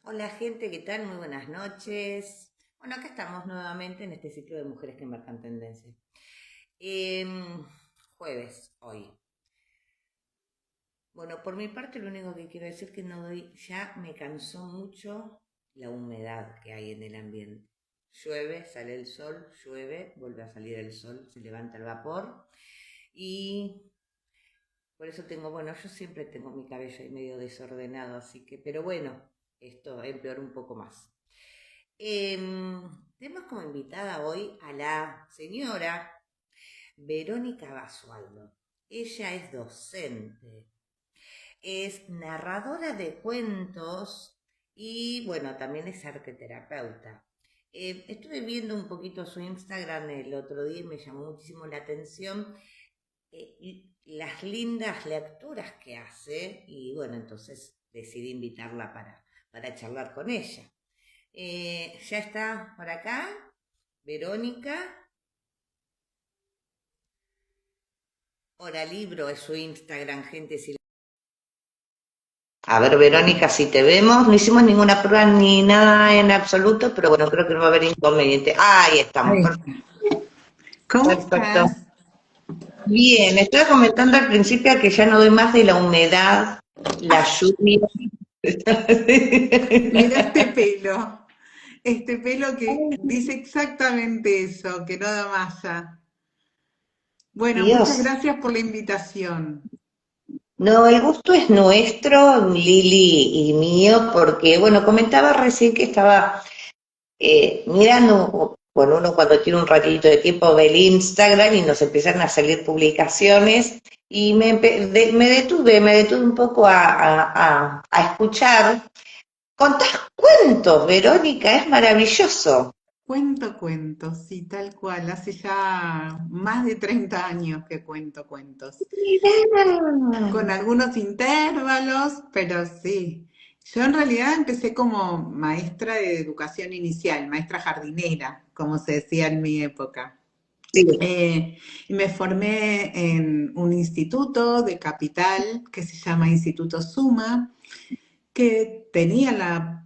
Hola gente, ¿qué tal? Muy buenas noches. Bueno, acá estamos nuevamente en este ciclo de mujeres que marcan tendencia. Jueves, hoy. Bueno, por mi parte lo único que quiero decir que no doy, ya me cansó mucho la humedad que hay en el ambiente. Llueve, sale el sol, llueve, vuelve a salir el sol, se levanta el vapor y por eso tengo, bueno, yo siempre tengo mi cabello ahí medio desordenado, así que, pero bueno, esto empeoró un poco más. Tenemos como invitada hoy a la señora Verónica Basualdo. Ella es docente, es narradora de cuentos y bueno, también es arteterapeuta. Estuve viendo un poquito su Instagram el otro día y me llamó muchísimo la atención las lindas lecturas que hace y bueno, entonces decidí invitarla para charlar con ella. Ya está por acá, Verónica. Hora Libro es su Instagram, gente. A ver, Verónica, si te vemos. No hicimos ninguna prueba ni nada en absoluto, pero bueno, creo que no va a haber inconveniente. Ahí estamos, Ahí está. ¿Cómo perfecto. estás? Bien, estaba comentando al principio que ya no doy más de la humedad, la lluvia. Mira este pelo que dice exactamente eso, que no da masa. Bueno, muchas Dios. gracias por la invitación. No, el gusto es nuestro, Lili y mío, porque, bueno, comentaba recién que estaba mirando, bueno, uno cuando tiene un ratito de tiempo ve el Instagram y nos empiezan a salir publicaciones y me detuve un poco a escuchar. Contás cuentos, Verónica, es maravilloso. Cuento cuentos, sí, tal cual. Hace ya más de 30 años que cuento cuentos. Mirá. Con algunos intervalos, pero sí. Yo en realidad empecé como maestra de educación inicial, maestra jardinera, como se decía en mi época. Sí, Y me formé en un instituto de Capital que se llama Instituto Suma, que tenía la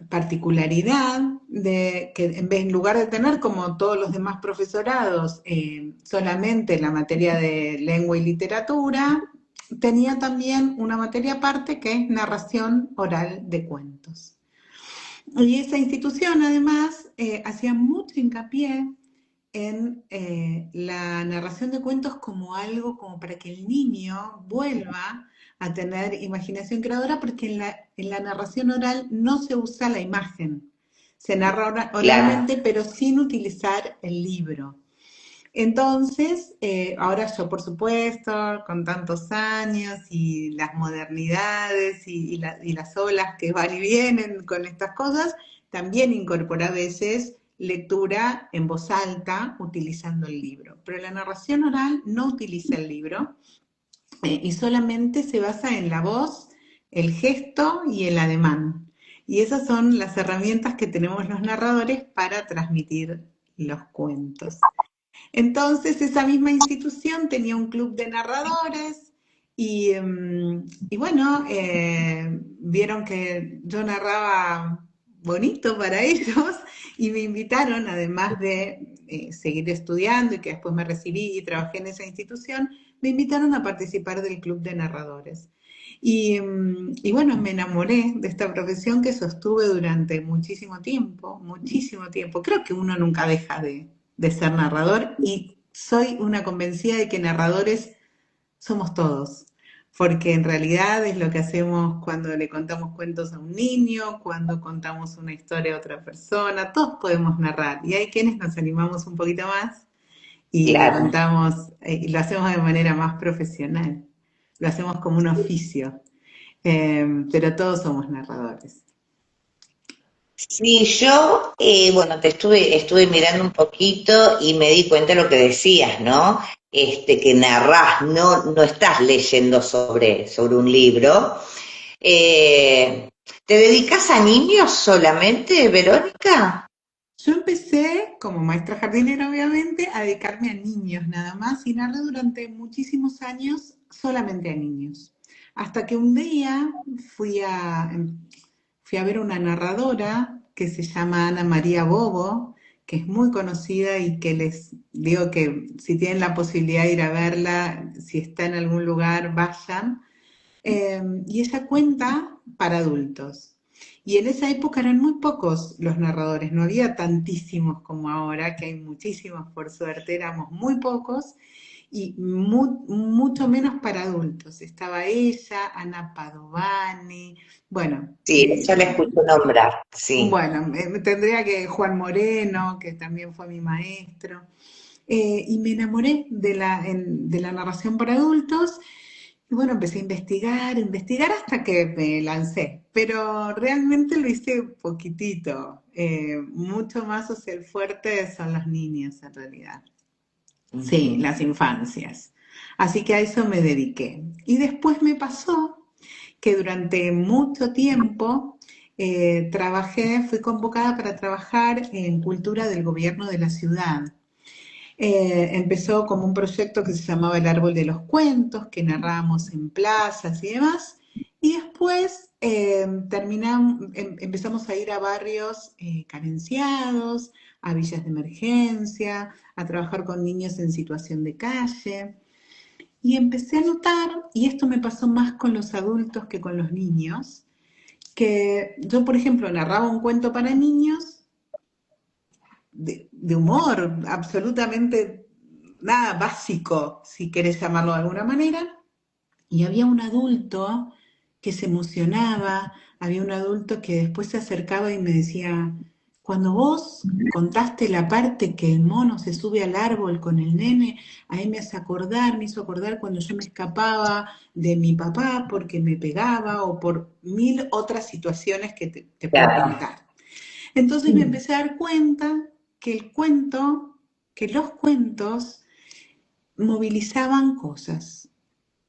particularidad de que en lugar de tener como todos los demás profesorados solamente la materia de lengua y literatura, tenía también una materia aparte que es narración oral de cuentos. Y esa institución además hacía mucho hincapié en la narración de cuentos como algo como para que el niño vuelva a tener imaginación creadora, porque en la narración oral no se usa la imagen, se narra claro. oralmente pero sin utilizar el libro. Entonces, ahora yo por supuesto, con tantos años y las modernidades y las olas que van y vienen con estas cosas, también incorpora a veces lectura en voz alta utilizando el libro. Pero la narración oral no utiliza el libro y solamente se basa en la voz, el gesto y el ademán. Y esas son las herramientas que tenemos los narradores para transmitir los cuentos. Entonces, esa misma institución tenía un club de narradores y bueno, vieron que yo narraba bonito para ellos y me invitaron, además de seguir estudiando y que después me recibí y trabajé en esa institución, me invitaron a participar del club de narradores. Y bueno, me enamoré de esta profesión que sostuve durante muchísimo tiempo, muchísimo tiempo. Creo que uno nunca deja de ser narrador y soy una convencida de que narradores somos todos, porque en realidad es lo que hacemos cuando le contamos cuentos a un niño, cuando contamos una historia a otra persona, todos podemos narrar y hay quienes nos animamos un poquito más y lo Claro. contamos y lo hacemos de manera más profesional, lo hacemos como un oficio, pero todos somos narradores. Sí, yo, bueno, estuve mirando un poquito y me di cuenta de lo que decías, ¿no? Que narrás, no estás leyendo sobre un libro. Eh, ¿Te dedicas a niños solamente, Verónica? Yo empecé como maestra jardinera, obviamente, a dedicarme a niños nada más y narré durante muchísimos años solamente a niños. Hasta que un día fui a, fui a ver una narradora que se llama Ana María Bobo, que es muy conocida y que les digo que si tienen la posibilidad de ir a verla, si está en algún lugar, vayan. Y ella cuenta para adultos. Y en esa época eran muy pocos los narradores, no había tantísimos como ahora, que hay muchísimos por suerte, éramos muy pocos y mucho menos para adultos. Estaba ella, Ana Padovani, bueno, Sí, ya la escucho nombrar, sí. bueno, tendría que Juan Moreno, que también fue mi maestro, y me enamoré de la narración para adultos y bueno, empecé a investigar hasta que me lancé, pero realmente lo hice poquitito, mucho más, o sea, el fuerte son los niños en realidad. Sí, Ujú. las infancias. Así que a eso me dediqué. Y después me pasó que durante mucho tiempo fui convocada para trabajar en cultura del gobierno de la ciudad. Empezó como un proyecto que se llamaba El Árbol de los Cuentos, que narrábamos en plazas y demás. Y después empezamos a ir a barrios carenciados, a villas de emergencia, a trabajar con niños en situación de calle. Y empecé a notar, y esto me pasó más con los adultos que con los niños, que yo, por ejemplo, narraba un cuento para niños de humor, absolutamente nada básico, si querés llamarlo de alguna manera, y había un adulto que se emocionaba, había un adulto que después se acercaba y me decía, cuando vos contaste la parte que el mono se sube al árbol con el nene, ahí me hizo acordar cuando yo me escapaba de mi papá porque me pegaba o por mil otras situaciones que te puedo Claro. contar. Entonces me empecé a dar cuenta que que los cuentos movilizaban cosas,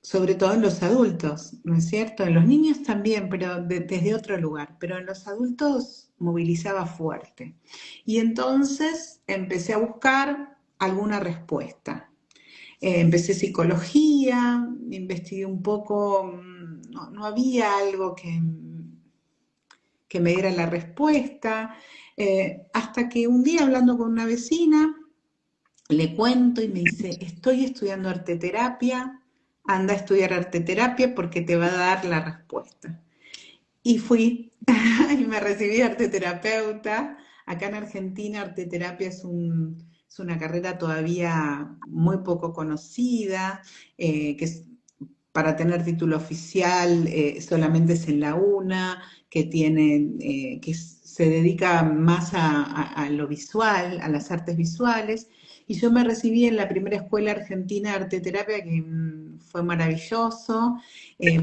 sobre todo en los adultos, ¿no es cierto? En los niños también, pero desde otro lugar, pero en los adultos movilizaba fuerte. Y entonces empecé a buscar alguna respuesta. Empecé psicología, investigué un poco, no había algo que me diera la respuesta, hasta que un día hablando con una vecina, le cuento y me dice, estoy estudiando arteterapia, anda a estudiar arteterapia porque te va a dar la respuesta. Y fui y me recibí de arteterapeuta. Acá en Argentina arteterapia es una carrera todavía muy poco conocida, que es, para tener título oficial solamente es en la UNA, que tiene, se dedica más a lo visual, a las artes visuales. Y yo me recibí en la primera escuela argentina de arteterapia, que fue maravilloso,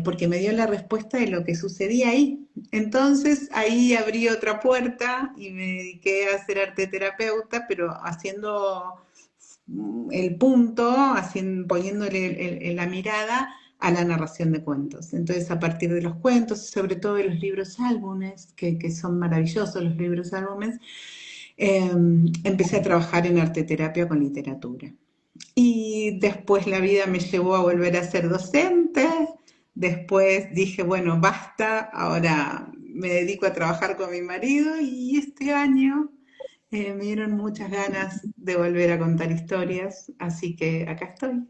porque me dio la respuesta de lo que sucedía ahí. Entonces ahí abrí otra puerta y me dediqué a ser arteterapeuta, pero haciendo el punto, poniéndole la mirada a la narración de cuentos. Entonces, a partir de los cuentos, y sobre todo de los libros álbumes, que son maravillosos los libros álbumes, eh, empecé a trabajar en arteterapia con literatura. Y después la vida me llevó a volver a ser docente. Después dije, bueno, basta, ahora me dedico a trabajar con mi marido y este año me dieron muchas ganas de volver a contar historias, así que acá estoy.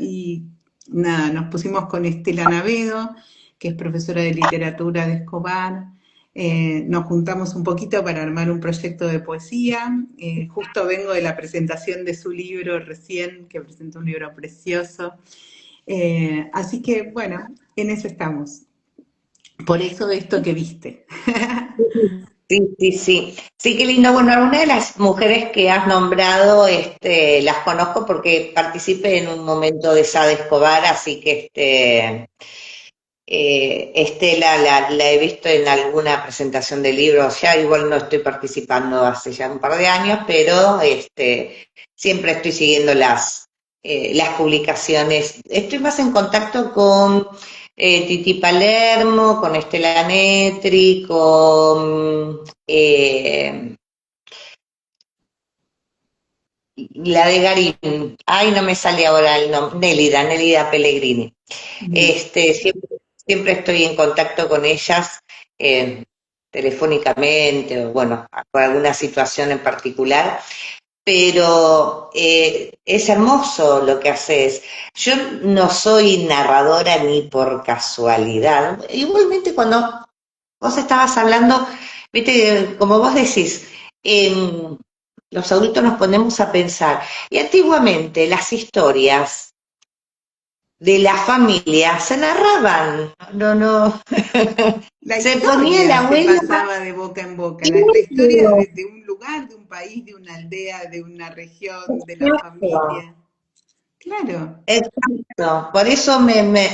Y nada, nos pusimos con Estela Navedo, que es profesora de literatura de Escobar. Nos juntamos un poquito para armar un proyecto de poesía. Justo vengo de la presentación de su libro recién, que presentó un libro precioso. Así que bueno, en eso estamos. Por eso esto que viste. Sí, sí, sí. Sí, qué lindo. Bueno, algunas de las mujeres que has nombrado, las conozco porque participé en un momento de Sade Escobar, así que Estela la he visto en alguna presentación de libros, ya igual no estoy participando hace ya un par de años, pero siempre estoy siguiendo las publicaciones. Estoy más en contacto con Titi Palermo, con Estela Netri, con la de Garín. Ay, no me sale ahora el nombre. Nélida Pellegrini. Siempre estoy en contacto con ellas. telefónicamente o bueno, por alguna situación en particular, pero es hermoso lo que haces. Yo no soy narradora ni por casualidad. Igualmente cuando vos estabas hablando, viste, como vos decís, los adultos nos ponemos a pensar, y antiguamente las historias de la familia se narraban, no, no, La se ponía la historia se abuela. pasaba de boca en boca, la historia de un lugar, de un país, de una aldea, de una región, de la Exacto, familia. Claro. exacto. Por eso me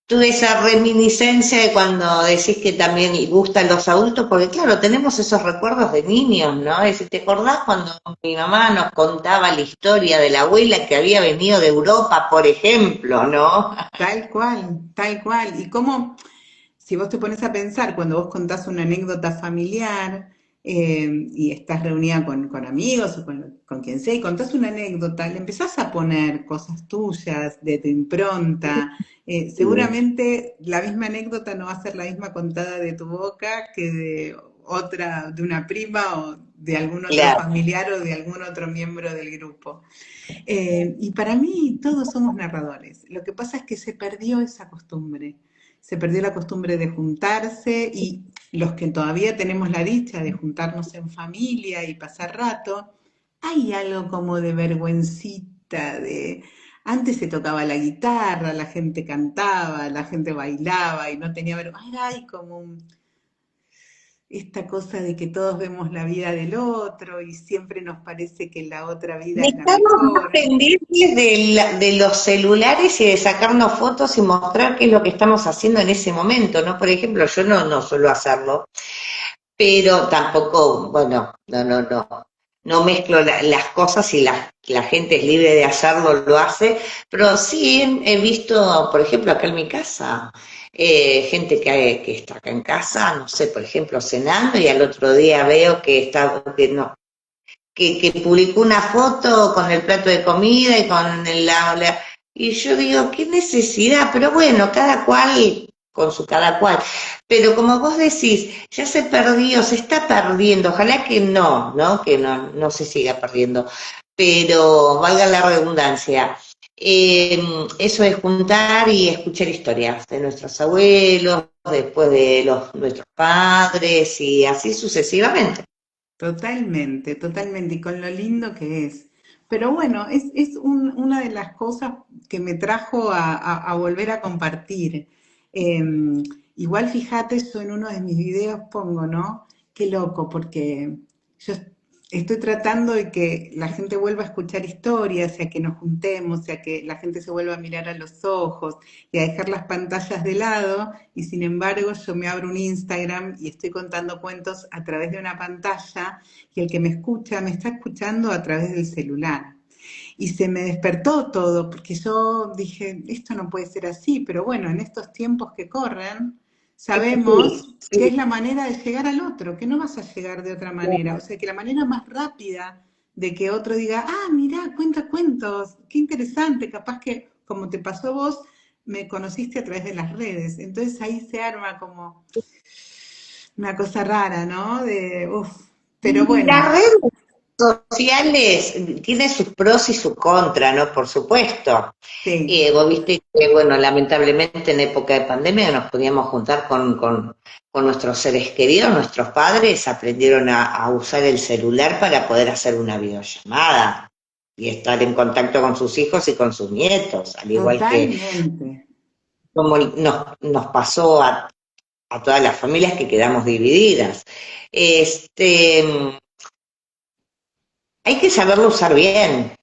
tuve esa reminiscencia de cuando decís que también gustan los adultos, porque claro, tenemos esos recuerdos de niños, ¿no? Es decir, ¿te acordás cuando mi mamá nos contaba la historia de la abuela que había venido de Europa, por ejemplo, ¿no? Tal cual, tal cual. Y cómo, si vos te pones a pensar, cuando vos contás una anécdota familiar y estás reunida con amigos o con quien sea y contás una anécdota, le empezás a poner cosas tuyas, de tu impronta. Seguramente la misma anécdota no va a ser la misma contada de tu boca que de otra, de una prima o de algún otro Claro. familiar o de algún otro miembro del grupo. Y para mí todos somos narradores. Lo que pasa es que se perdió esa costumbre. Se perdió la costumbre de juntarse y los que todavía tenemos la dicha de juntarnos en familia y pasar rato, hay algo como de vergüencita, de... Antes se tocaba la guitarra, la gente cantaba, la gente bailaba y no tenía vergüenza. Hay como esta cosa de que todos vemos la vida del otro y siempre nos parece que la otra vida es la Estamos más mejor. pendientes de los celulares y de sacarnos fotos y mostrar qué es lo que estamos haciendo en ese momento, ¿no? Por ejemplo, yo no suelo hacerlo, pero tampoco, bueno, no mezclo las cosas y la gente es libre de hacerlo, lo hace, pero sí he visto, por ejemplo, acá en mi casa, gente que está acá en casa, no sé, por ejemplo, cenando y al otro día veo que está, que no, que publicó una foto con el plato de comida y con y yo digo, qué necesidad, pero bueno, cada cual con su cada cual. Pero como vos decís, ya se perdió, se está perdiendo, ojalá que no, ¿no? Que no se siga perdiendo, pero valga la redundancia. Eso es juntar y escuchar historias de nuestros abuelos, después de nuestros padres y así sucesivamente. Totalmente, totalmente, y con lo lindo que es. Pero bueno, una de las cosas que me trajo a volver a compartir. Igual fíjate, yo en uno de mis videos pongo, ¿no? Qué loco, porque yo estoy tratando de que la gente vuelva a escuchar historias, y a que nos juntemos, y a que la gente se vuelva a mirar a los ojos y a dejar las pantallas de lado, y sin embargo yo me abro un Instagram y estoy contando cuentos a través de una pantalla y el que me escucha me está escuchando a través del celular. Y se me despertó todo, porque yo dije, esto no puede ser así, pero bueno, en estos tiempos que corren, Sí, sabemos que sí. es la manera de llegar al otro, que no vas a llegar de otra manera. O sea, que la manera más rápida de que otro diga, ah, mirá, cuenta cuentos, qué interesante, capaz que como te pasó a vos, me conociste a través de las redes. Entonces ahí se arma como una cosa rara, ¿no? De, uff, pero Y las bueno, redes sociales tienen sus pros y sus contras, ¿no? Por supuesto. sí, Vos viste que, bueno, lamentablemente en época de pandemia nos podíamos juntar con nuestros seres queridos, nuestros padres aprendieron a usar el celular para poder hacer una videollamada y estar en contacto con sus hijos y con sus nietos, al igual que totalmente. como nos pasó a todas las familias que quedamos divididas. Este, hay que saberlo usar bien.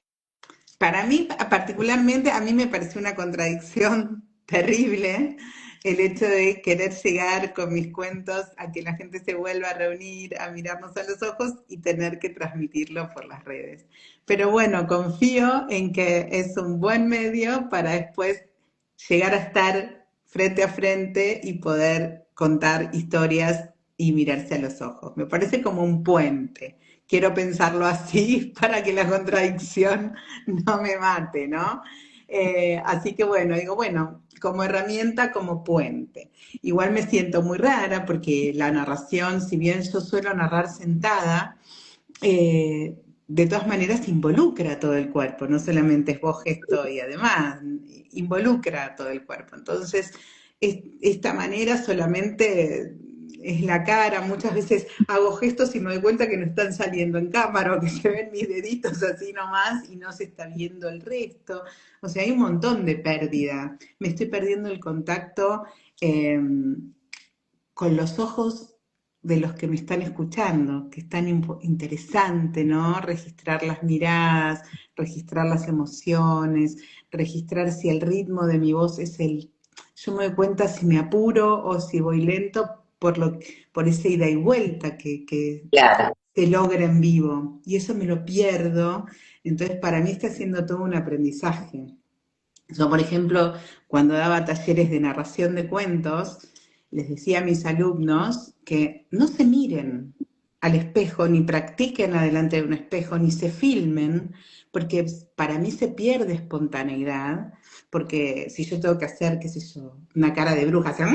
Para mí, particularmente, a mí me pareció una contradicción terrible el hecho de querer llegar con mis cuentos a que la gente se vuelva a reunir, a mirarnos a los ojos y tener que transmitirlo por las redes. Pero bueno, confío en que es un buen medio para después llegar a estar frente a frente y poder contar historias y mirarse a los ojos. Me parece como un puente. Quiero pensarlo así para que la contradicción no me mate, ¿no? Así que bueno, digo, bueno, como herramienta, como puente. Igual me siento muy rara porque la narración, si bien yo suelo narrar sentada, de todas maneras involucra todo el cuerpo, no solamente es voz, gesto y además involucra todo el cuerpo. Entonces, esta manera solamente es la cara, muchas veces hago gestos y me doy cuenta que no están saliendo en cámara o que se ven mis deditos así nomás y no se está viendo el resto. O sea, hay un montón de pérdida. Me estoy perdiendo el contacto eh, con los ojos de los que me están escuchando, que es tan interesante, ¿no? Registrar las miradas, registrar las emociones, registrar si el ritmo de mi voz es el... Yo me doy cuenta si me apuro o si voy lento por esa ida y vuelta que Claro. se logra en vivo. Y eso me lo pierdo. Entonces, para mí está siendo todo un aprendizaje. Yo, por ejemplo, cuando daba talleres de narración de cuentos, les decía a mis alumnos que no se miren al espejo, ni practiquen adelante de un espejo, ni se filmen, porque para mí se pierde espontaneidad, porque si yo tengo que hacer, qué sé yo, una cara de bruja, hacer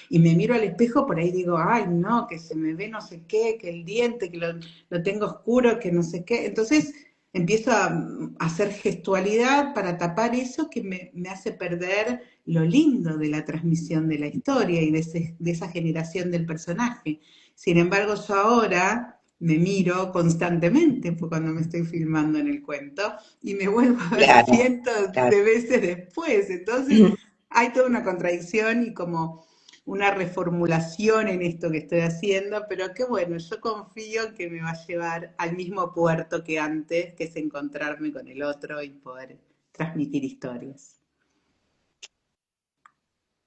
y me miro al espejo, por ahí digo, ay, no, que se me ve no sé qué, que el diente, que lo tengo oscuro, que no sé qué. Entonces empiezo a hacer gestualidad para tapar eso que me hace perder lo lindo de la transmisión de la historia y de esa generación del personaje. Sin embargo, yo ahora me miro constantemente pues, cuando me estoy filmando en el cuento y me vuelvo a ver Claro, cientos claro. de veces después. Entonces hay toda una contradicción y como una reformulación en esto que estoy haciendo, pero qué bueno, yo confío que me va a llevar al mismo puerto que antes, que es encontrarme con el otro y poder transmitir historias.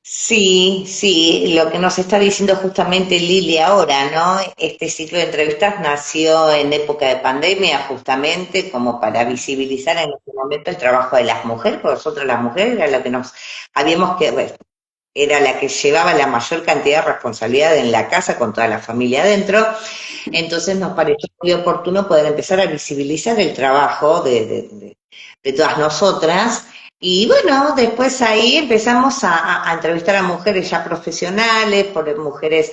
Sí, sí, lo que nos está diciendo justamente Lili ahora, ¿no? Este ciclo de entrevistas nació en época de pandemia, justamente como para visibilizar en este momento el trabajo de las mujeres, porque nosotros las mujeres era lo que nos habíamos que, bueno, era la que llevaba la mayor cantidad de responsabilidad en la casa con toda la familia adentro, entonces nos pareció muy oportuno poder empezar a visibilizar el trabajo de todas nosotras. Y bueno, después ahí empezamos a entrevistar a mujeres ya profesionales, por mujeres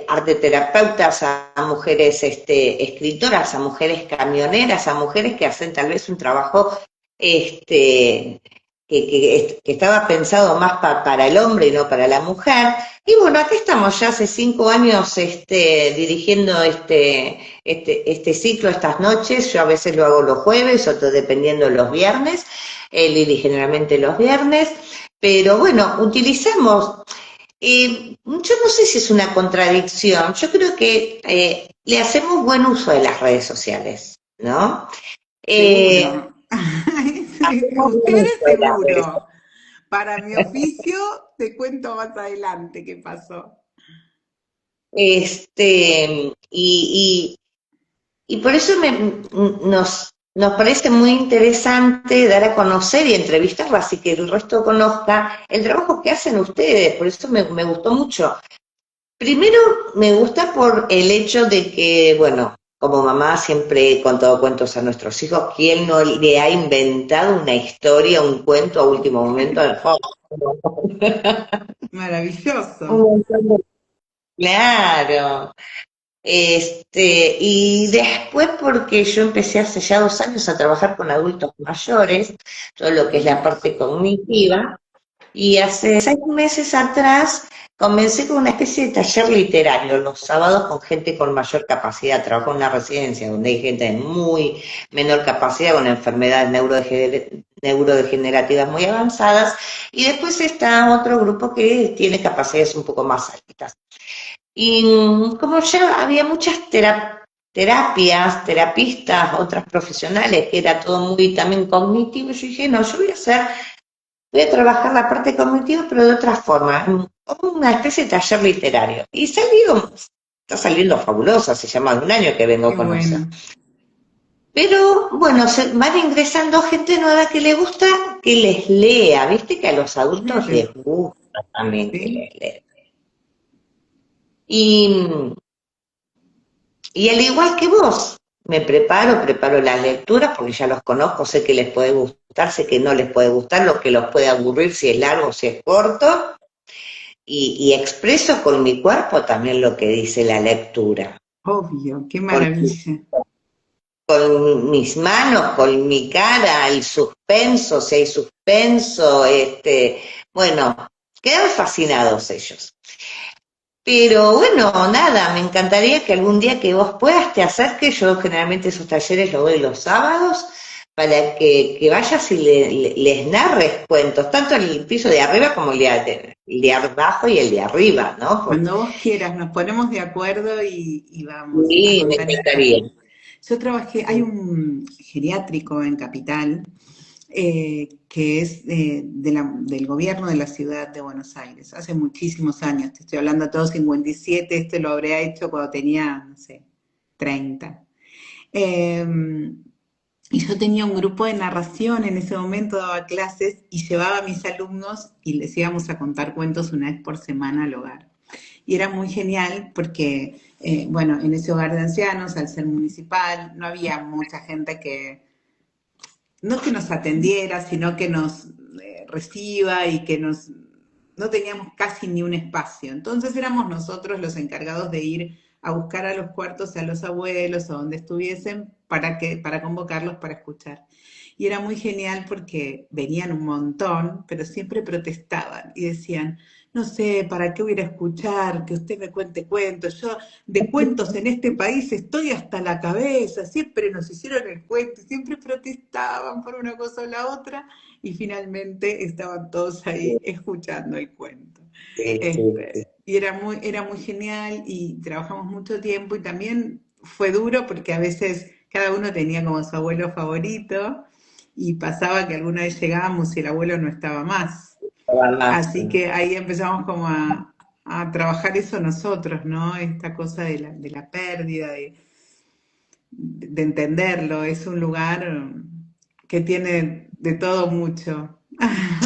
arteterapeutas, a mujeres escritoras, a mujeres camioneras, a mujeres que hacen tal vez un trabajo este, que estaba pensado más para el hombre y no para la mujer. Y bueno, aquí estamos ya hace 5 años dirigiendo este ciclo, estas noches. Yo a veces lo hago los jueves, otro dependiendo los viernes. Lili generalmente los viernes. Pero bueno, utilizamos, yo no sé si es una contradicción, yo creo que le hacemos buen uso de las redes sociales, ¿no? Eh, Seguro. hacemos buen Ustedes uso de las redes seguro. Para mi oficio, te cuento más adelante qué pasó. Y por eso nos parece muy interesante dar a conocer y entrevistarla, así que el resto conozca el trabajo que hacen ustedes, por eso me gustó mucho. Primero, me gusta por el hecho de que, bueno, como mamá siempre he contado cuentos a nuestros hijos, ¿quién no le ha inventado una historia, un cuento a último momento? Maravilloso. Un montón de- Claro. Y después porque yo empecé hace ya 2 años a trabajar con adultos mayores, todo lo que es la parte cognitiva, y hace 6 meses atrás comencé con una especie de taller literario los sábados con gente con mayor capacidad. Trabajo en una residencia donde hay gente de muy menor capacidad con enfermedades neurodegenerativas muy avanzadas, y después está otro grupo que tiene capacidades un poco más altas. Y como ya había muchas terapias, terapistas, otras profesionales, que era todo muy también cognitivo, yo dije, no, yo voy a trabajar la parte cognitiva, pero de otra forma, como una especie de taller literario. Y está saliendo fabuloso, hace ya más de un año que vengo Qué con eso. bueno. Pero bueno, se van ingresando gente nueva que le gusta que les lea, viste que a los adultos Claro, les gusta también que sí. les lea. Y Y al igual que vos, preparo las lecturas porque ya los conozco, sé que les puede gustar. gustar, sé que no les puede gustar, lo que los puede aburrir, si es largo, si es corto, y expreso con mi cuerpo también lo que dice la lectura, Obvio, qué con, maravilla. con mis manos, con mi cara, el suspenso, si hay suspenso, bueno, quedan fascinados ellos. Pero bueno, nada, me encantaría que algún día que vos puedas te acerques, yo generalmente esos talleres los doy los sábados, para que vayas y les narres cuentos, tanto el piso de arriba como el de abajo y el de arriba, ¿no? Porque Cuando vos quieras, nos ponemos de acuerdo y vamos a sí, me contar encantaría. historias. Yo trabajé, hay un geriátrico en Capital que es del gobierno de la ciudad de Buenos Aires, hace muchísimos años, te estoy hablando de todo 57, este lo habría hecho cuando tenía, no sé, 30. Eh, y yo tenía un grupo de narración, en ese momento daba clases y llevaba a mis alumnos y les íbamos a contar cuentos una vez por semana al hogar. Y era muy genial porque, bueno, en ese hogar de ancianos, al ser municipal, no había mucha gente no que nos atendiera, sino que nos reciba y que no teníamos casi ni un espacio. Entonces éramos nosotros los encargados de ir a buscar a los cuartos, a los abuelos o donde estuviesen para convocarlos para escuchar. Y era muy genial porque venían un montón, pero siempre protestaban y decían, no sé, ¿para qué voy a ir a escuchar? Que usted me cuente cuentos. Yo de cuentos en este país estoy hasta la cabeza, siempre nos hicieron el cuento, siempre protestaban por una cosa o la otra y finalmente estaban todos ahí escuchando el cuento. Sí, sí, sí. Y era muy genial y trabajamos mucho tiempo y también fue duro porque a veces cada uno tenía como su abuelo favorito y pasaba que alguna vez llegábamos y el abuelo no estaba más. Así que ahí empezamos como a trabajar eso nosotros, ¿no? Esta cosa de la pérdida, de entenderlo. Es un lugar que tiene de todo mucho.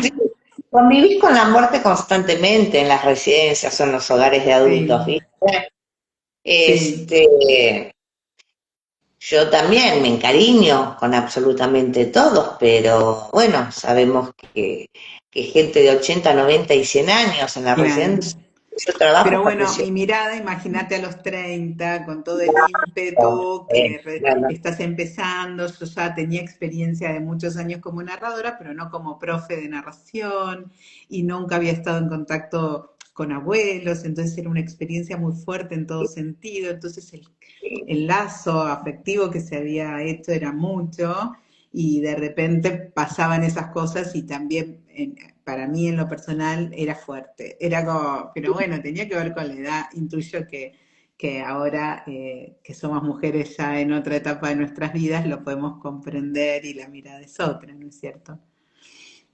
Sí, convivís con la muerte constantemente en las residencias o en los hogares de adultos, Sí, ¿viste? sí. Este, yo también me encariño con absolutamente todos, pero bueno, sabemos que gente de 80, 90 y 100 años en la Claro. residencia, yo trabajo Pero está bueno, precioso. mi mirada, imagínate a los 30 con todo el ímpetu, No, estás empezando, yo ya tenía experiencia de muchos años como narradora, pero no como profe de narración, y nunca había estado en contacto con abuelos, entonces era una experiencia muy fuerte en todo sentido, entonces el lazo afectivo que se había hecho era mucho, y de repente pasaban esas cosas y también para mí en lo personal era fuerte. Era como, pero bueno, tenía que ver con la edad. Intuyo que ahora que somos mujeres ya en otra etapa de nuestras vidas lo podemos comprender y la mirada es otra, ¿no es cierto?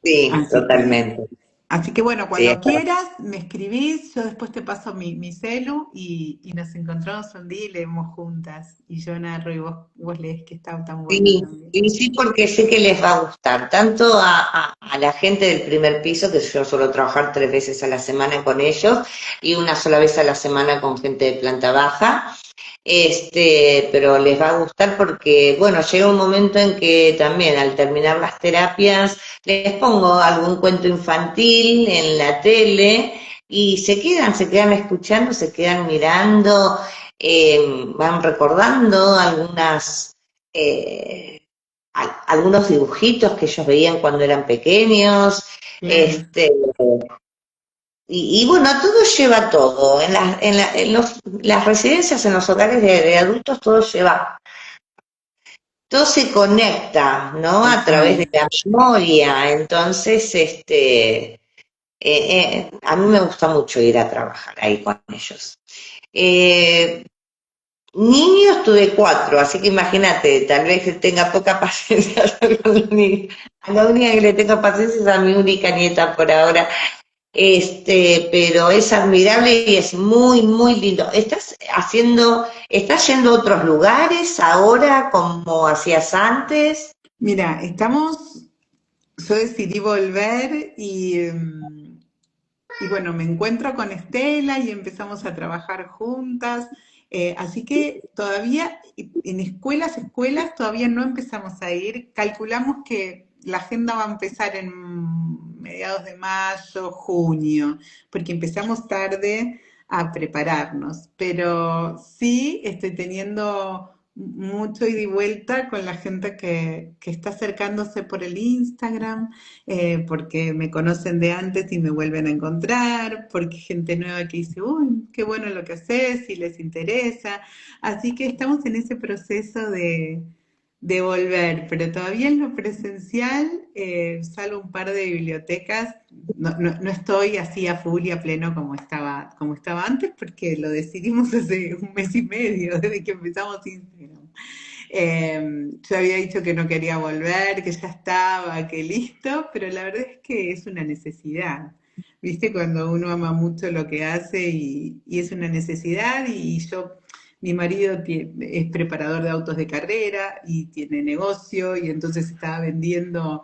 sí, Así que, totalmente. así que bueno, Sí, cuando quieras me escribís, yo después te paso mi celu y nos encontramos un día y leemos juntas. Y yo narro y vos lees que está tan bueno sí, también. sí, sí, porque sé que les va a gustar, tanto a la gente del primer piso, que yo suelo trabajar 3 veces a la semana con ellos, y una sola vez a la semana con gente de planta baja, pero les va a gustar porque, bueno, llega un momento en que también al terminar las terapias les pongo algún cuento infantil en la tele y se quedan escuchando, se quedan mirando, van recordando eh, algunos dibujitos que ellos veían cuando eran pequeños, Claro. este, y bueno, todo lleva todo. Las residencias, en los hogares de adultos, todo se conecta, ¿no? A través de Total. la memoria. Entonces, a mí me gusta mucho ir a trabajar ahí con ellos. Eh, Niños tuve 4, así que imagínate, tal vez tenga poca paciencia con los niños. A la única que le tengo paciencia es a mi única nieta por ahora. Pero es admirable y es muy, muy lindo. ¿Estás yendo a otros lugares ahora como hacías antes? Mira, yo decidí volver y bueno, me encuentro con Estela y empezamos a trabajar juntas. Así que todavía en escuelas todavía no empezamos a ir. Calculamos que la agenda va a empezar en mediados de mayo, junio, porque empezamos tarde a prepararnos, pero sí estoy teniendo mucho ida y vuelta con la gente que está acercándose por el Instagram, porque me conocen de antes y me vuelven a encontrar, porque gente nueva que dice, uy, qué bueno lo que haces, si les interesa. Así que estamos en ese proceso de volver, pero todavía en lo presencial, salgo a un par de bibliotecas, no estoy así a full y a pleno como estaba antes, porque lo decidimos hace un mes y medio, desde que empezamos Instagram. Yo había dicho que no quería volver, que ya estaba, que listo, pero la verdad es que es una necesidad. ¿Viste? Cuando uno ama mucho lo que hace y es una necesidad y yo, mi marido es preparador de autos de carrera y tiene negocio y entonces estaba vendiendo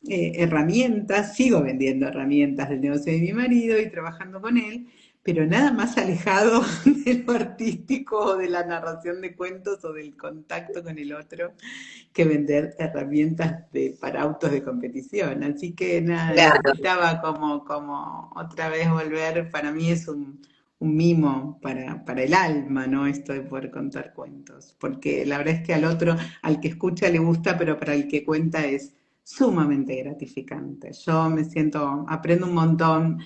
herramientas, sigo vendiendo herramientas del negocio de mi marido y trabajando con él, pero nada más alejado de lo artístico o de la narración de cuentos o del contacto con el otro que vender herramientas para autos de competición. Así que nada, Claro. necesitaba como otra vez volver. Para mí es un mimo para el alma, ¿no? Esto de poder contar cuentos. Porque la verdad es que al otro, al que escucha le gusta, pero para el que cuenta es sumamente gratificante. Yo me siento, aprendo un montón,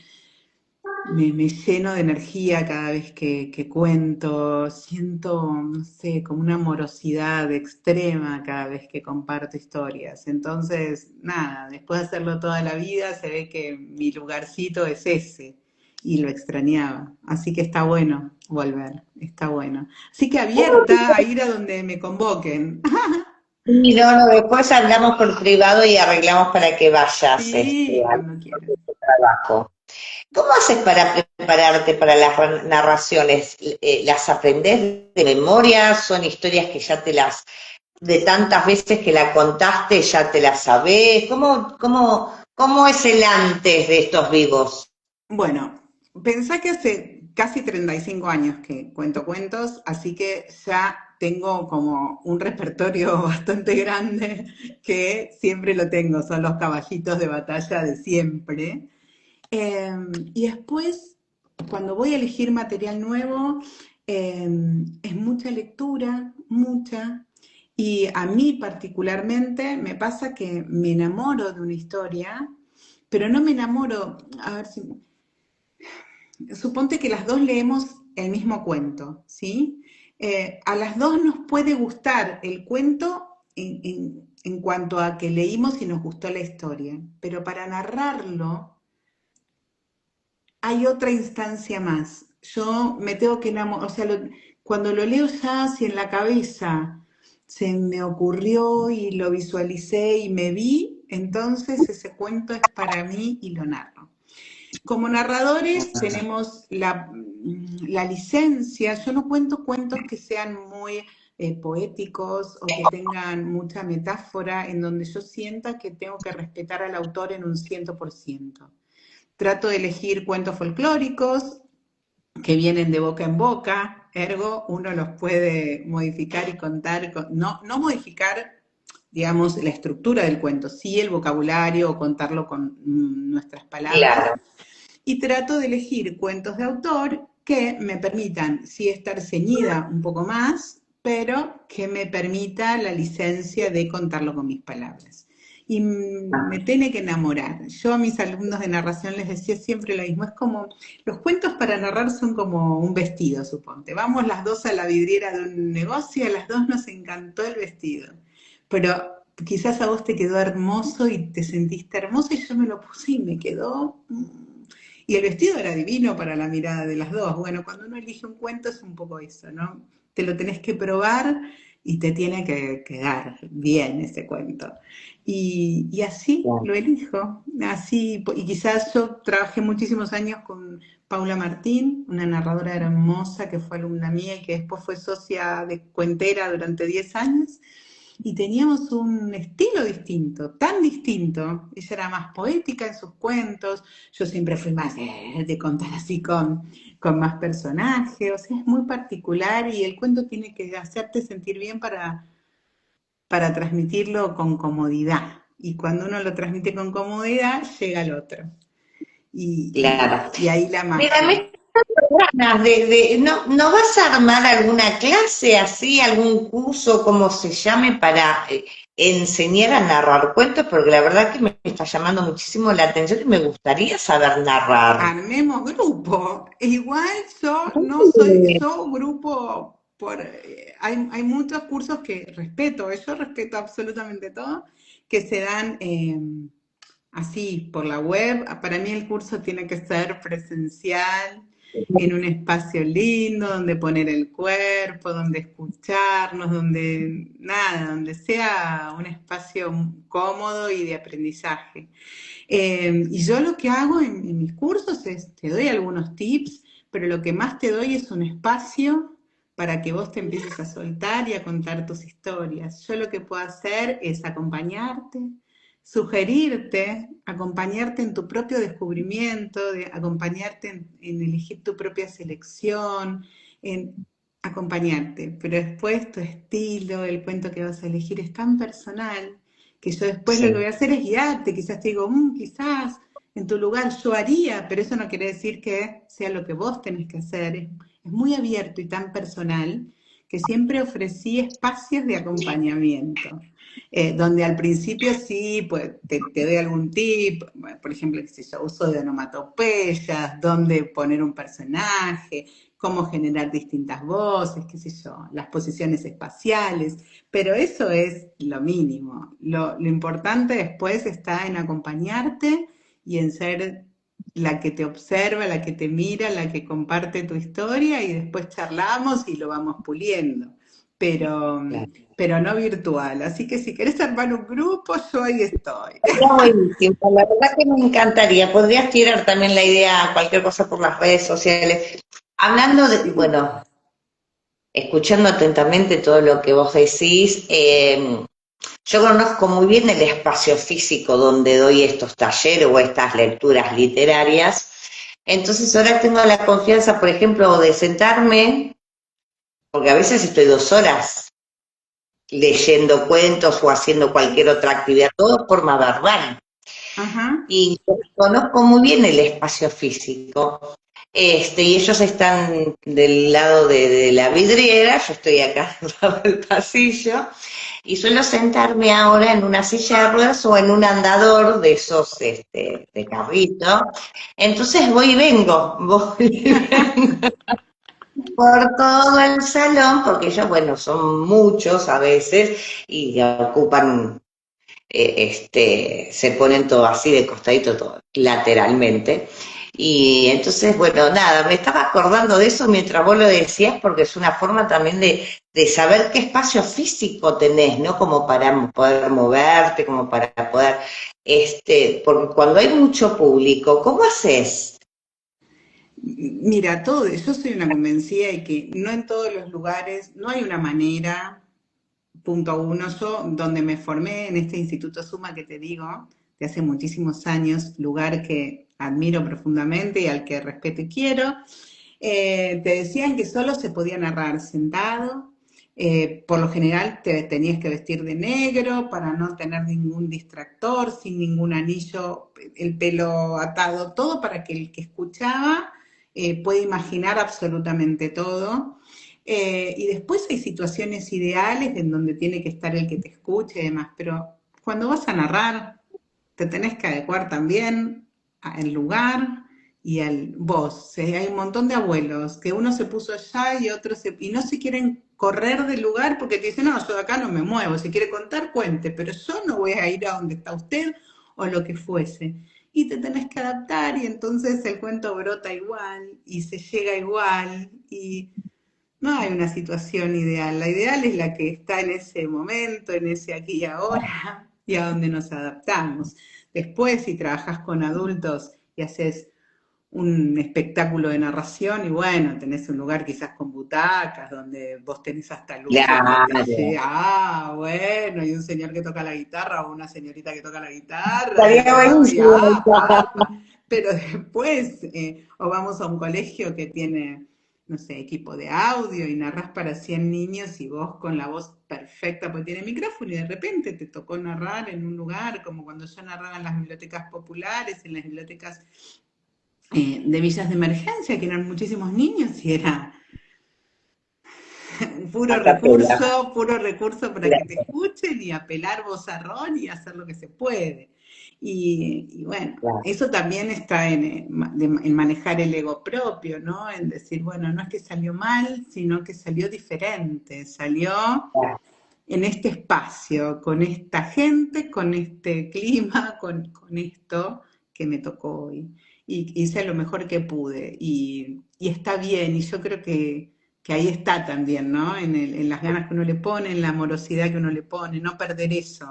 me lleno de energía cada vez que cuento, siento, no sé, como una amorosidad extrema cada vez que comparto historias. Entonces, nada, después de hacerlo toda la vida, se ve que mi lugarcito es ese y lo extrañaba. Así que está bueno volver, está bueno. Así que abierta a ir a donde me convoquen. Y no, después hablamos por privado y arreglamos para que vayas Sí, al cuando quieras. trabajo. ¿Cómo haces para prepararte para las narraciones? ¿Las aprendés de memoria? ¿Son historias que ya te las, de tantas veces que la contaste, ya te las sabés? ¿Cómo es el antes de estos vivos? Bueno, pensá que hace casi 35 años que cuento cuentos, así que ya tengo como un repertorio bastante grande que siempre lo tengo, son los caballitos de batalla de siempre. Y después, cuando voy a elegir material nuevo, es mucha lectura, mucha. Y a mí particularmente me pasa que me enamoro de una historia, pero no me enamoro, a ver si, suponte que las dos leemos el mismo cuento, ¿sí? A las dos nos puede gustar el cuento en cuanto a que leímos y nos gustó la historia, pero para narrarlo hay otra instancia más. Yo me tengo que enamorar, o sea, cuando lo leo ya, si en la cabeza se me ocurrió y lo visualicé y me vi, entonces ese cuento es para mí y lo narro. Como narradores tenemos la licencia, yo no cuento cuentos que sean muy poéticos o que tengan mucha metáfora, en donde yo sienta que tengo que respetar al autor en un 100%. Trato de elegir cuentos folclóricos que vienen de boca en boca, ergo uno los puede modificar y contar, no modificar, digamos, la estructura del cuento, sí el vocabulario o contarlo con nuestras palabras, Claro. y trato de elegir cuentos de autor que me permitan, sí, estar ceñida un poco más, pero que me permita la licencia de contarlo con mis palabras. Y me tiene que enamorar. Yo a mis alumnos de narración les decía siempre lo mismo, es como, los cuentos para narrar son como un vestido, suponte. Vamos las dos a la vidriera de un negocio, a las dos nos encantó el vestido, pero quizás a vos te quedó hermoso y te sentiste hermoso y yo me lo puse y me quedó... Y el vestido era divino para la mirada de las dos. Bueno, cuando uno elige un cuento es un poco eso, ¿no? Te lo tenés que probar y te tiene que quedar bien ese cuento. Y así lo elijo, así, y quizás yo trabajé muchísimos años con Paula Martín, una narradora hermosa que fue alumna mía y que después fue socia de Cuentera durante 10 años, y teníamos un estilo distinto, tan distinto. Ella era más poética en sus cuentos, yo siempre fui más de contar así con más personajes, o sea, es muy particular y el cuento tiene que hacerte sentir bien para transmitirlo con comodidad. y cuando uno lo transmite con comodidad, llega al otro. Claro. Y ahí la Mira, magia. me ganas ¿no vas a armar alguna clase así, algún curso, como se llame, para enseñar a narrar cuentos? Porque la verdad que me está llamando muchísimo la atención y me gustaría saber narrar. Armemos grupo. Igual yo no soy, yo grupo hay muchos cursos que respeto, yo respeto absolutamente todo, que se dan así por la web. Para mí el curso tiene que ser presencial, en un espacio lindo, donde poner el cuerpo, donde escucharnos, donde nada, donde sea un espacio cómodo y de aprendizaje. Y yo lo que hago en mis cursos es, te doy algunos tips, pero lo que más te doy es un espacio para que vos te empieces a soltar y a contar tus historias. Yo lo que puedo hacer es acompañarte, sugerirte, acompañarte en tu propio descubrimiento, acompañarte en elegir tu propia selección, en acompañarte, pero después tu estilo, el cuento que vas a elegir es tan personal que yo después lo que voy Sí, a hacer es guiarte, quizás te digo, quizás en tu lugar yo haría, pero eso no quiere decir que sea lo que vos tenés que hacer. Es muy abierto y tan personal que siempre ofrecí espacios de acompañamiento. Donde al principio sí, pues te doy algún tip, por ejemplo, qué sé yo, uso de onomatopeyas, dónde poner un personaje, cómo generar distintas voces, qué sé yo, las posiciones espaciales, pero eso es lo mínimo. Lo importante después está en acompañarte y en ser la que te observa, la que te mira, la que comparte tu historia y después charlamos y lo vamos puliendo. Pero, claro. pero no virtual. Así que si querés armar un grupo, yo ahí estoy. Está buenísimo, la verdad que me encantaría. Podrías tirar también la idea, cualquier cosa por las redes sociales. Hablando de, Sí. bueno, escuchando atentamente todo lo que vos decís, yo conozco muy bien el espacio físico donde doy estos talleres o estas lecturas literarias. Entonces ahora tengo la confianza, por ejemplo, de sentarme, porque a veces estoy 2 horas leyendo cuentos o haciendo cualquier otra actividad, todo de forma verbal. Ajá. Y conozco muy bien el espacio físico. Y ellos están del lado de la vidriera, yo estoy acá del lado del pasillo, y suelo sentarme ahora en una silla de ruedas o en un andador de esos de carrito. Entonces voy y vengo, voy y vengo por todo el salón, porque ellos, bueno, son muchos a veces y ocupan se ponen todo así de costadito, todo, lateralmente. Y entonces, bueno, nada, me estaba acordando de eso mientras vos lo decías, porque es una forma también de saber qué espacio físico tenés, ¿no? Como para poder moverte, como para poder, porque cuando hay mucho público, ¿cómo haces? Mira, yo soy una convencida de que no en todos los lugares, no hay una manera. Punto uno, yo donde me formé en este Instituto Suma que te digo, de hace muchísimos años, lugar que admiro profundamente y al que respeto y quiero, te decían que solo se podía narrar sentado, por lo general te tenías que vestir de negro para no tener ningún distractor, sin ningún anillo, el pelo atado, todo para que el que escuchaba pueda imaginar absolutamente todo. Y después hay situaciones ideales en donde tiene que estar el que te escuche y demás, pero cuando vas a narrar, te tenés que adecuar también al lugar y al vos. Hay un montón de abuelos que uno se puso allá y otro y no se quieren correr del lugar porque te dicen, no, yo de acá no me muevo, si quiere contar, cuente, pero yo no voy a ir a donde está usted o lo que fuese. Y te tenés que adaptar y entonces el cuento brota igual y se llega igual y no hay una situación ideal. La ideal es la que está en ese momento, en ese aquí y ahora, y a donde nos adaptamos. Después, si trabajas con adultos y haces un espectáculo de narración, y bueno, tenés un lugar quizás con butacas, donde vos tenés hasta luces que te Claro. llegan, bueno, y un señor que toca la guitarra o una señorita que toca la guitarra y Estaría todo, y buenísimo. pero después, o vamos a un colegio que tiene, no sé, equipo de audio y narras para 100 niños y vos con la voz perfecta perfecta porque tiene micrófono y de repente te tocó narrar en un lugar, como cuando yo narraba en las bibliotecas populares, en las bibliotecas de villas de emergencia, que eran muchísimos niños y era A capela. puro recurso para que te escuchen y apelar vozarrón y hacer lo que se puede. Y bueno, Claro, eso también está en manejar el ego propio, ¿no? En decir, bueno, no es que salió mal, sino que salió diferente, salió claro. en este espacio, con esta gente, con este clima, con esto que me tocó hoy. Y hice lo mejor que pude. Y está bien, y yo creo que ahí está también, ¿no? En las ganas que uno le pone, en la amorosidad que uno le pone, no perder eso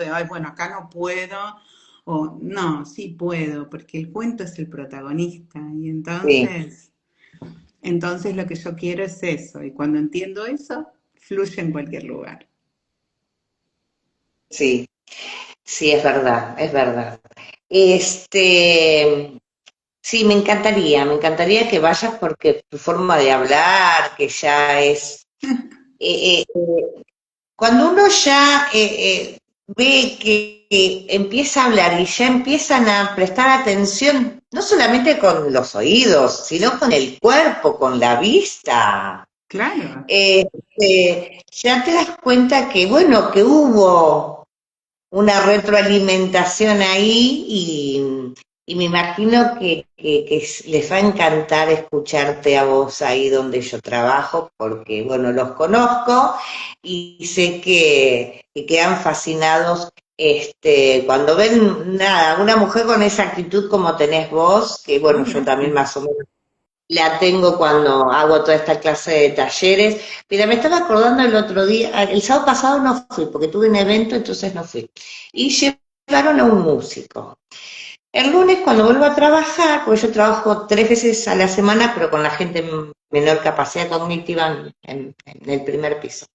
de, ay, bueno, acá no puedo, o no, sí puedo, porque el cuento es el protagonista. Y Sí, entonces lo que yo quiero es eso. Y cuando entiendo eso, fluye en cualquier lugar. sí, sí, es verdad, es verdad. Este, sí, me encantaría que vayas porque tu forma de hablar, que ya es, cuando uno ya ve que empieza a hablar y ya empiezan a prestar atención, no solamente con los oídos, sino con el cuerpo, con la vista, Claro. ya te das cuenta que, bueno, que hubo una retroalimentación ahí y me imagino que les va a encantar escucharte a vos ahí donde yo trabajo, porque, bueno, los conozco y sé que quedan fascinados cuando ven nada, una mujer con esa actitud como tenés vos, que Ay, bueno, yo también gracias. más o menos la tengo cuando hago toda esta clase de talleres. Mira, me estaba acordando el otro día, el sábado pasado no fui porque tuve un evento, entonces no fui. Y llevaron a un músico. El lunes cuando vuelvo a trabajar, porque yo trabajo 3 veces a la semana, pero con la gente menor capacidad cognitiva en el primer piso.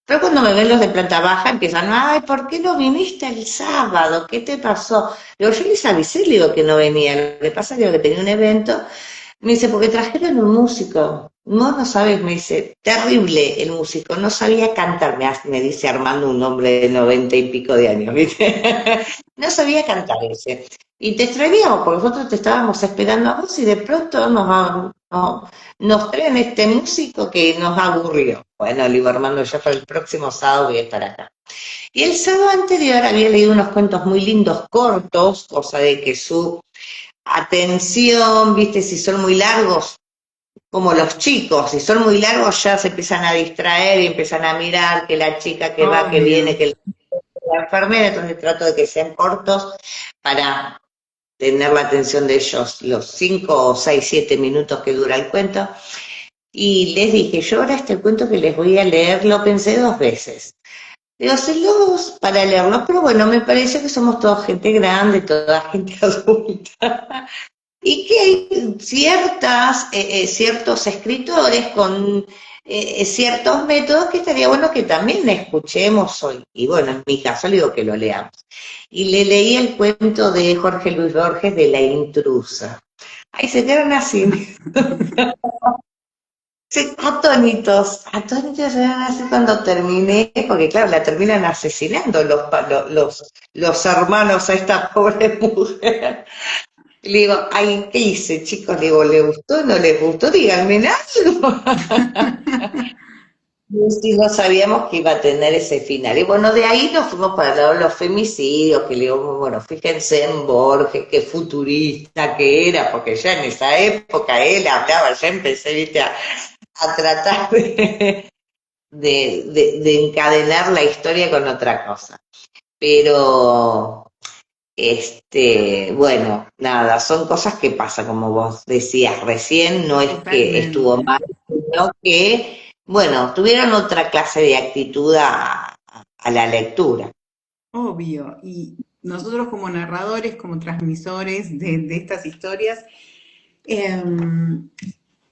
Pero cuando me ven los de planta baja empiezan, ay, ¿por qué no viniste el sábado? ¿Qué te pasó? Digo, yo les avisé, le digo que no venía. Lo que pasa es que tenía un evento. Me dice, porque trajeron un músico. No, no sabes, me dice, terrible el músico, no sabía cantar, me dice Armando, un hombre de 90 y pico de años, ¿viste? No sabía cantar ese. Y te extrañamos, porque nosotros te estábamos esperando a vos y de pronto nos traen este músico que nos aburrió. Bueno, le digo, Armando, ya para el próximo sábado voy a estar acá. Y el sábado anterior había leído unos cuentos muy lindos, cortos, cosa de que su atención, viste, si son muy largos, como los chicos, si son muy largos ya se empiezan a distraer y empiezan a mirar que la chica que va, que viene, Obvio. que la enfermera, entonces trato de que sean cortos para tener la atención de ellos los 5 o 6, 7 minutos que dura el cuento. Y les dije, yo ahora este cuento que les voy a leer lo pensé 2 veces. Digo, hacerlos para leerlos, pero bueno, me parece que somos toda gente grande, toda gente adulta. Y que hay ciertos escritores con ciertos métodos que estaría bueno que también escuchemos hoy. Y bueno, en mi caso le digo que lo leamos. Y le leí el cuento de Jorge Luis Borges de La intrusa. Ahí se quedaron así, sí, atónitos se quedaron así cuando terminé, porque claro, la terminan asesinando los hermanos a esta pobre mujer. Le digo, ay, ¿qué hice, chicos? Le digo, ¿le gustó? ¿No les gustó? Díganme algo. Y sí, no sabíamos que iba a tener ese final. Y bueno, de ahí nos fuimos para el lado de los femicidios, que le digo, bueno, fíjense en Borges, qué futurista que era, porque ya en esa época él hablaba, ya empecé, viste, a tratar de encadenar la historia con otra cosa. Pero bueno, nada, son cosas que pasan, como vos decías recién, no es que estuvo Totalmente. mal, sino que, bueno, tuvieron otra clase de actitud a la lectura. Obvio. Y nosotros como narradores, como transmisores de estas historias,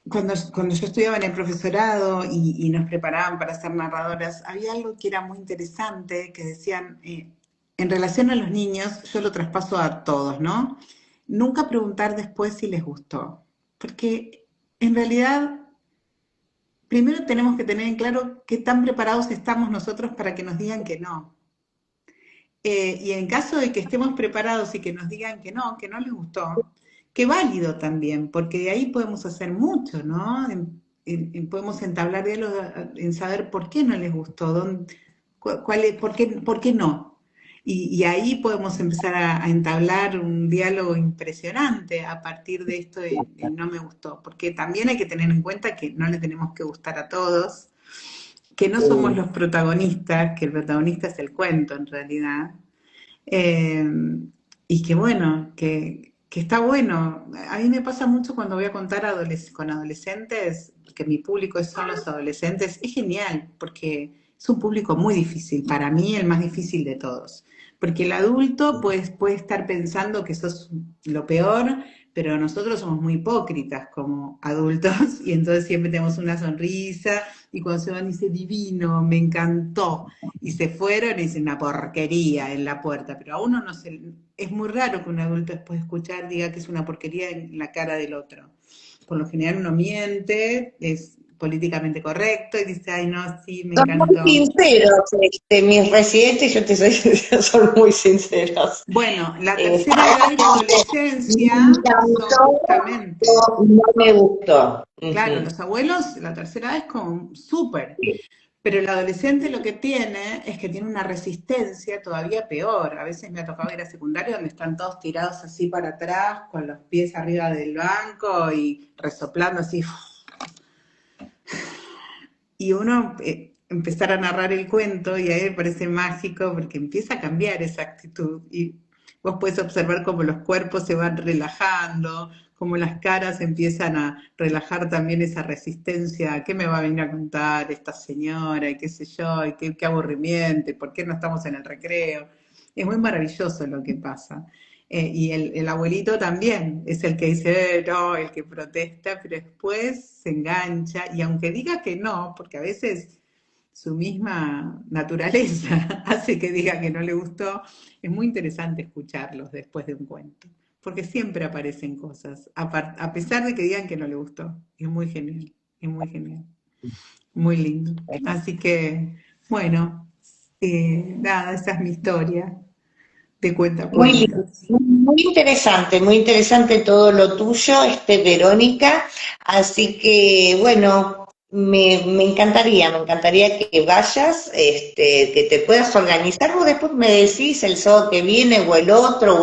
cuando yo estudiaba en el profesorado y nos preparaban para ser narradoras, había algo que era muy interesante, que decían, en relación a los niños, yo lo traspaso a todos, ¿no? Nunca preguntar después si les gustó, porque en realidad primero tenemos que tener en claro qué tan preparados estamos nosotros para que nos digan que no. Y en caso de que estemos preparados y que nos digan que no les gustó, que válido también, porque de ahí podemos hacer mucho, ¿no? Podemos entablar diálogo en saber por qué no les gustó, por qué no. Y ahí podemos empezar a entablar un diálogo impresionante a partir de esto de no me gustó, porque también hay que tener en cuenta que no le tenemos que gustar a todos, que no somos los protagonistas, que el protagonista es el cuento en realidad, eh, y que bueno, que está bueno. A mí me pasa mucho cuando voy a contar con adolescentes, que mi público son los adolescentes, es genial, porque es un público muy difícil, para mí el más difícil de todos. Porque el adulto pues, puede estar pensando que sos lo peor, pero nosotros somos muy hipócritas como adultos y entonces siempre tenemos una sonrisa y cuando se van dice divino, me encantó y se fueron y dicen una porquería en la puerta, pero a uno no se... Es muy raro que un adulto después de escuchar diga que es una porquería en la cara del otro. Por lo general uno miente, es políticamente correcto y dice, ay no, sí, me Son muy encantó. sinceros, mis residentes, yo te soy sincera, son muy sinceros. Bueno, la Eh, tercera edad y la me adolescencia son encantó, justamente, no me gustó. claro, Ujú. los abuelos, la tercera edad es como súper. Pero el adolescente lo que tiene es que tiene una resistencia todavía peor. A veces me ha tocado ir a secundario donde están todos tirados así para atrás, con los pies arriba del banco y resoplando así. Y uno empezar a narrar el cuento y a él me parece mágico porque empieza a cambiar esa actitud. Y vos puedes observar cómo los cuerpos se van relajando, cómo las caras empiezan a relajar también esa resistencia. ¿Qué me va a venir a contar esta señora? Y qué sé yo, y qué aburrimiento, y por qué no estamos en el recreo. Es muy maravilloso lo que pasa. Y el abuelito también es el que dice, no, el que protesta, pero después se engancha y aunque diga que no, porque a veces su misma naturaleza hace que diga que no le gustó, es muy interesante escucharlos después de un cuento, porque siempre aparecen cosas, a pesar de que digan que no le gustó. Es muy genial, es muy genial, muy lindo. Así que, bueno, nada, esa es mi historia de Muy lindo, cuentacuentos. muy interesante todo lo tuyo, Verónica. Así que, bueno, me encantaría que vayas, que te puedas organizar. Vos después me decís el sábado que viene o el otro,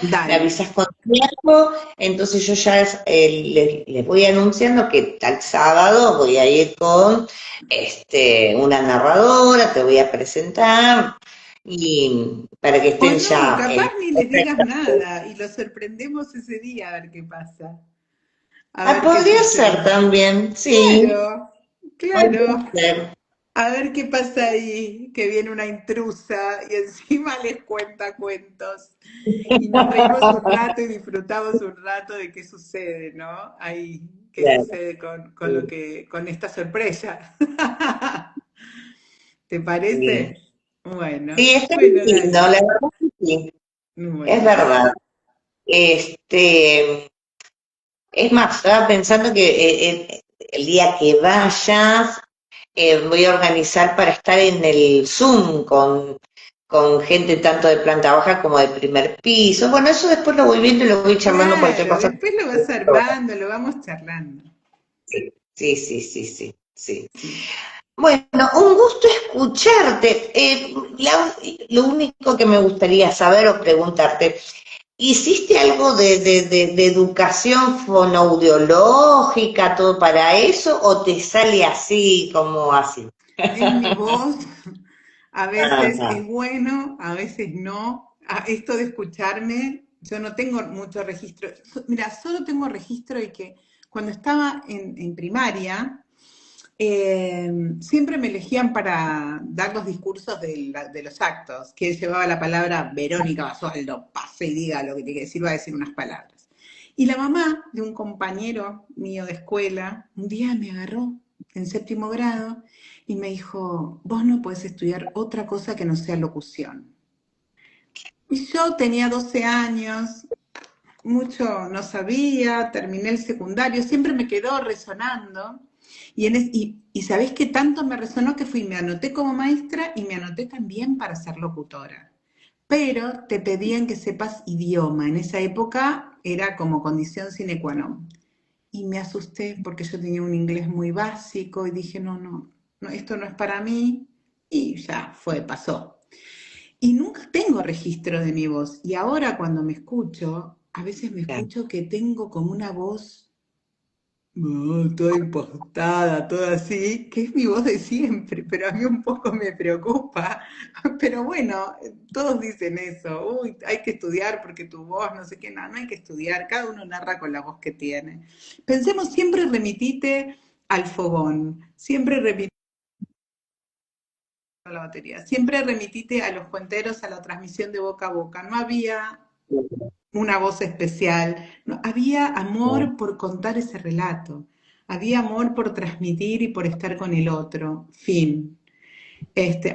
me Dale. avisas con tiempo. Entonces yo ya les voy anunciando que tal sábado voy a ir con una narradora, te voy a presentar y para que O estén no, ya capaz ni les digas nada y los sorprendemos ese día a ver qué pasa, a Ah, ver qué podría ser sucede. también, sí, Claro, podría claro. ser. A ver qué pasa ahí, que viene una intrusa y encima les cuenta cuentos. Y nos reímos un rato y disfrutamos un rato de qué sucede, ¿no? Ahí, qué Claro, sucede con lo sí, que, con esta sorpresa. ¿Te sí. parece? Bueno, Sí, está muy bueno, lindo, la dale. verdad que sí, es Bueno, verdad. Este, es más, estaba pensando que el día que vayas, voy a organizar para estar en el Zoom con gente tanto de planta baja como de primer piso. Bueno, eso después lo voy viendo y lo voy charlando cualquier claro, cosa. después lo vas armando, lo vamos charlando. Sí, sí, sí, sí, sí. Sí. Bueno, un gusto escucharte. Lo único que me gustaría saber o preguntarte, ¿hiciste algo de educación fonoaudiológica, todo para eso, o te sale así como así? Es mi voz, a veces Ajá. es bueno, a veces no. Esto de escucharme, yo no tengo mucho registro. Mira, solo tengo registro de que cuando estaba en primaria, siempre me elegían para dar los discursos de los actos, que llevaba la palabra Verónica Basualdo, pase y diga lo que tiene que decir, va a decir unas palabras. Y la mamá de un compañero mío de escuela, un día me agarró en séptimo grado y me dijo, vos no podés estudiar otra cosa que no sea locución. Y yo tenía 12 años, mucho no sabía, terminé el secundario, siempre me quedó resonando. Y sabés que tanto me resonó que me anoté como maestra y me anoté también para ser locutora. Pero te pedían que sepas idioma. En esa época era como condición sine qua non. Y me asusté porque yo tenía un inglés muy básico y dije, no, no, no, esto no es para mí. Y ya fue, pasó. Y nunca tengo registro de mi voz. Y ahora cuando me escucho, a veces me escucho que tengo como una voz toda impostada, toda así, que es mi voz de siempre, pero a mí un poco me preocupa. Pero bueno, todos dicen eso, uy, hay que estudiar porque tu voz, no sé qué, no, no hay que estudiar, cada uno narra con la voz que tiene. Pensemos siempre remitite al fogón, siempre remitite a la batería, siempre remitite a los cuenteros, a la transmisión de boca a boca. No había una voz especial, no, había amor por contar ese relato, había amor por transmitir y por estar con el otro, fin.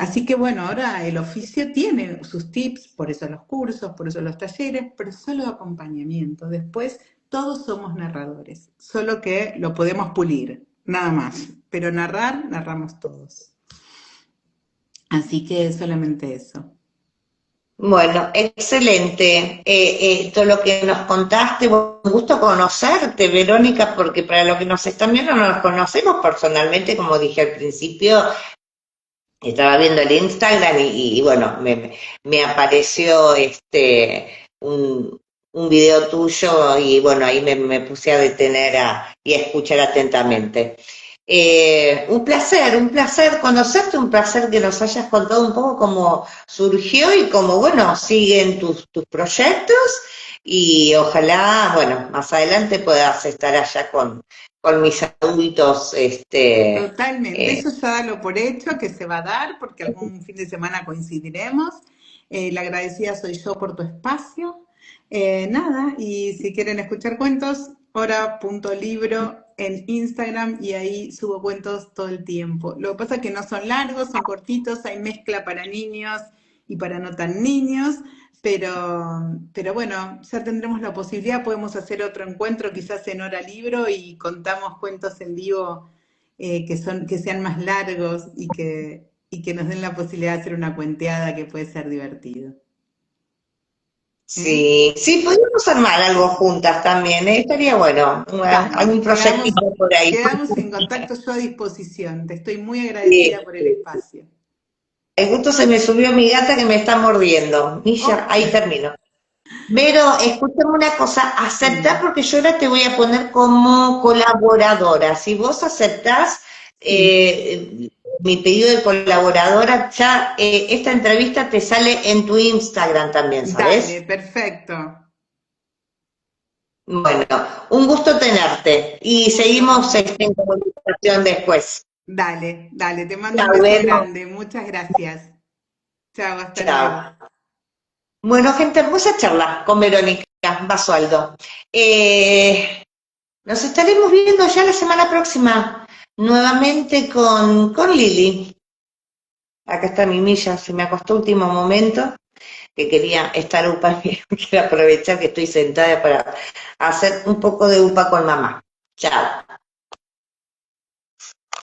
Así que bueno, ahora el oficio tiene sus tips, por eso los cursos, por eso los talleres, pero solo acompañamiento. Después todos somos narradores, solo que lo podemos pulir, nada más. Pero narrar, narramos todos. Así que solamente eso. Bueno, excelente. Todo lo que nos contaste, un gusto conocerte, Verónica, porque para los que nos están viendo no nos conocemos personalmente, como dije al principio, estaba viendo el Instagram y bueno, me apareció un video tuyo y bueno, ahí me puse a detener y a escuchar atentamente. Un placer conocerte, un placer que nos hayas contado un poco cómo surgió y cómo, bueno, siguen tus proyectos y ojalá, bueno, más adelante puedas estar allá con mis adultos, Totalmente, eso ya dalo por hecho que se va a dar porque algún fin de semana coincidiremos. La agradecida soy yo por tu espacio. Nada, y si quieren escuchar cuentos, hora.libro en Instagram y ahí subo cuentos todo el tiempo. Lo que pasa es que no son largos, son cortitos, hay mezcla para niños y para no tan niños, pero bueno, ya tendremos la posibilidad, podemos hacer otro encuentro quizás en hora libro y contamos cuentos en vivo que sean más largos y que nos den la posibilidad de hacer una cuenteada que puede ser divertido. ¿Eh? Sí, sí, podríamos armar algo juntas también, ¿eh? Estaría bueno, Dale, algún proyectito por ahí. quedamos en contacto, yo a disposición. Te estoy muy Sí. agradecida por el espacio. Justo se me subió mi gata que me está mordiendo. Milla, Oh, ahí termino. Pero escúchame una cosa, aceptá sí, porque yo ahora te voy a poner como colaboradora. Si vos aceptás sí, mi pedido de colaboradora, ya esta entrevista te sale en tu Instagram también, dale, ¿sabes? perfecto. Bueno, un gusto tenerte y Gusto seguimos mío. en comunicación después. Dale, dale, te mando un Chao, beso Vero. grande. Muchas gracias. Chao, hasta luego. Chao. Bueno, gente, hermosa charla con Verónica Basualdo. Nos estaremos viendo ya la semana próxima, nuevamente con Lili. Acá está mi Milla, se me acostó último momento, que quería estar upa, quiero aprovechar que estoy sentada para hacer un poco de upa con mamá. Chao.